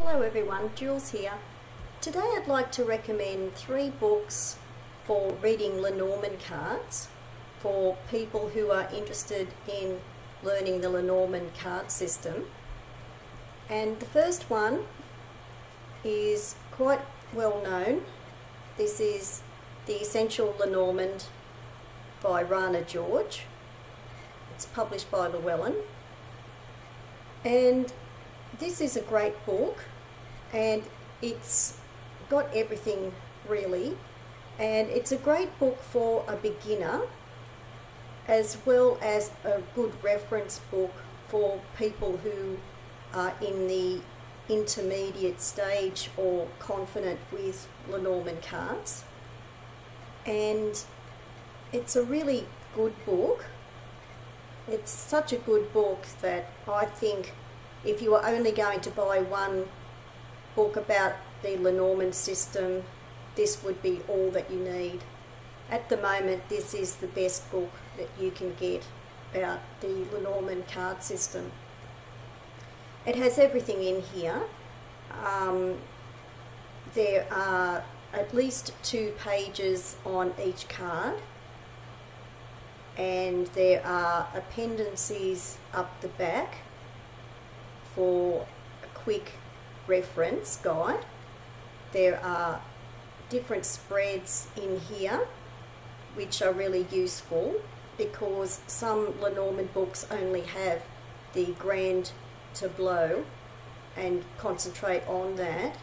Hello everyone, Jules here. Today I'd like to recommend 3 books for reading Lenormand cards for people who are interested in learning the Lenormand card system. And the first one is quite well known. This is The Essential Lenormand by Rana. It's published by Llewellyn. And this is a great book, and it's got everything really, and it's a great book for a beginner as well as a good reference book for people who are in the intermediate stage or confident with Lenormand cards. And it's a really good book. It's such a good book that I think if you are only going to buy one book about the Lenormand system, this would be all that you need. At the moment, this is the best book that you can get about the Lenormand card system. It has everything in here. There are at least 2 pages on each card, and there are appendices up the back for a quick reference guide. There are different spreads in here which are really useful because some Lenormand books only have the grand tableau and concentrate on that.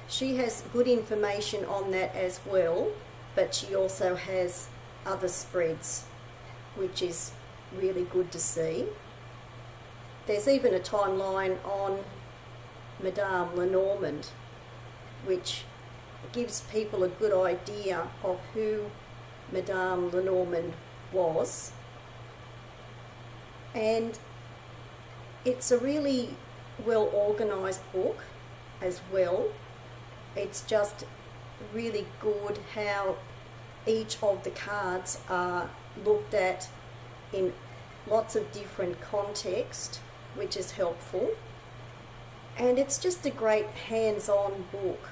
She has good information on that as well, but she also has other spreads, which is really good to see. There's even a timeline on Madame Lenormand, which gives people a good idea of who Madame Lenormand was. And it's a really well organised book as well. It's just really good how each of the cards are looked at in lots of different contexts, which is helpful. And it's just a great hands-on book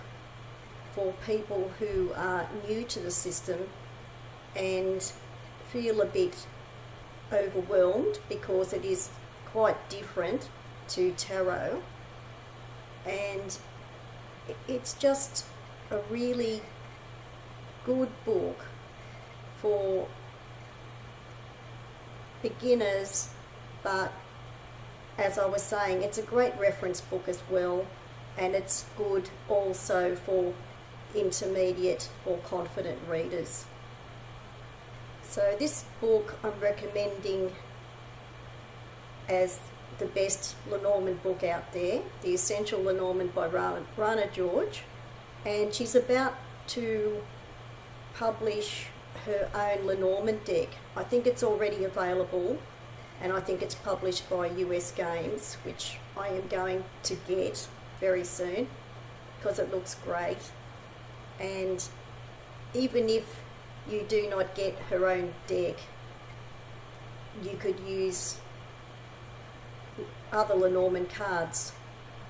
for people who are new to the system and feel a bit overwhelmed because it is quite different to tarot. And it's just a really good book for beginners, but as I was saying, it's a great reference book as well, and it's good also for intermediate or confident readers. So this book I'm recommending as the best Lenormand book out there, The Essential Lenormand by Rana, and she's about to publish her own Lenormand deck. I think it's already available, and I think it's published by US Games, which I am going to get very soon because it looks great. And even if you do not get her own deck, you could use other Lenormand cards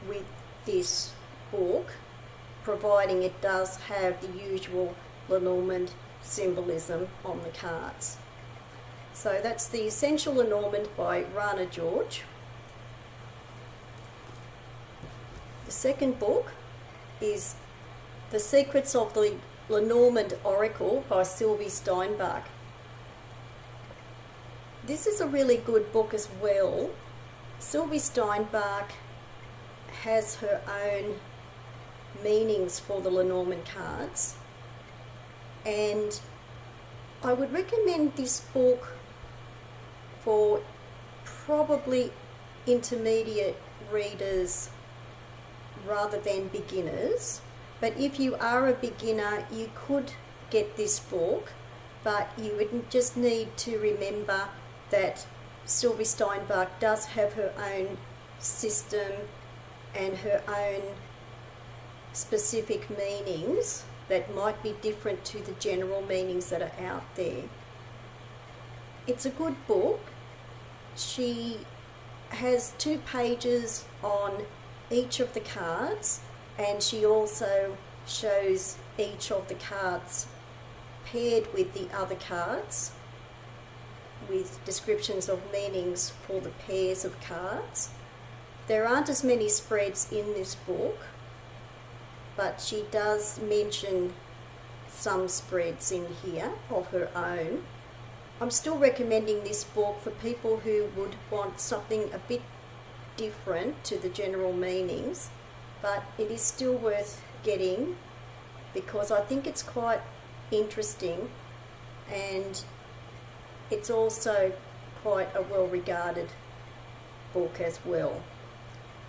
with this book, providing it does have the usual Lenormand symbolism on the cards. So that's The Essential Lenormand by Rana. The second book is The Secrets of the Lenormand Oracle by Sylvie Steinbach. This is a really good book as well. Sylvie Steinbach has her own meanings for the Lenormand cards, and I would recommend this book for probably intermediate readers rather than beginners. But if you are a beginner, you could get this book, but you would just need to remember that Sylvie Steinbach does have her own system and her own specific meanings that might be different to the general meanings that are out there. It's a good book. She has 2 pages on each of the cards, and she also shows each of the cards paired with the other cards with descriptions of meanings for the pairs of cards. There aren't as many spreads in this book, but she does mention some spreads in here of her own. I'm still recommending this book for people who would want something a bit different to the general meanings, but it is still worth getting because I think it's quite interesting, and it's also quite a well-regarded book as well.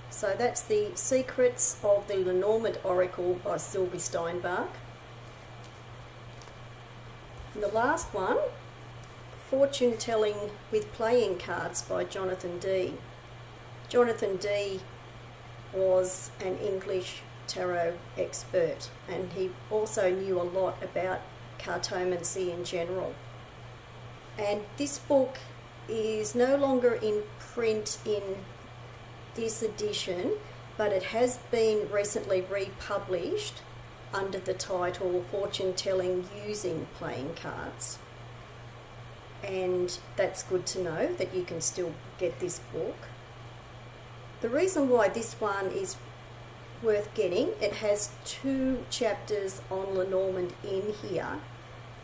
So that's The Secrets of the Lenormand Oracle by Sylvie Steinbach. And the last one, Fortune Telling with Playing Cards by Jonathan Dee. Jonathan Dee was an English tarot expert, and he also knew a lot about cartomancy in general. And this book is no longer in print in this edition, but it has been recently republished under the title Fortune Telling Using Playing Cards. And that's good to know that you can still get this book. The reason why this one is worth getting, it has 2 chapters on Lenormand in here,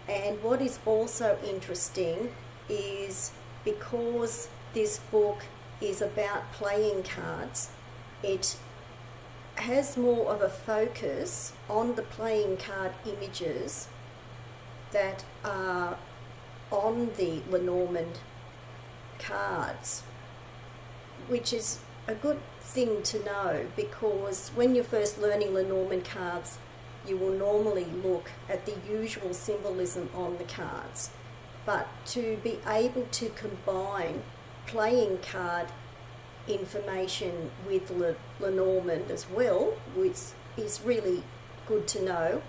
and what is also interesting is because this book is about playing cards, it has more of a focus on the playing card images that are on the Lenormand cards, which is a good thing to know, because when you're first learning Lenormand cards, you will normally look at the usual symbolism on the cards. But to be able to combine playing card information with Lenormand as well, which is really good to know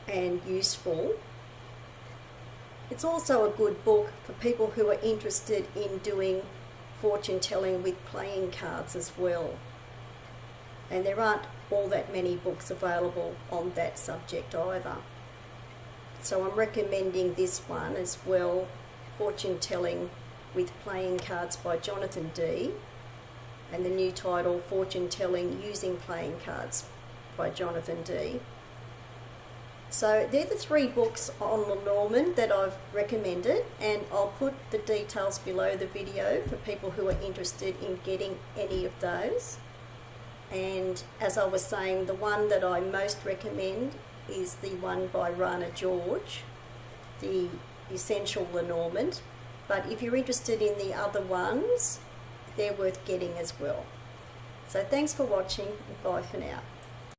and useful. It's also a good book for people who are interested in doing fortune telling with playing cards as well. And there aren't all that many books available on that subject either. So I'm recommending this one as well, Fortune Telling with Playing Cards by Jonathan Dee, and the new title, Fortune Telling Using Playing Cards by Jonathan Dee. So they're the 3 books on Lenormand that I've recommended, and I'll put the details below the video for people who are interested in getting any of those. And as I was saying, the one that I most recommend is the one by Rana, the Essential Lenormand. But if you're interested in the other ones, they're worth getting as well. So thanks for watching, and bye for now.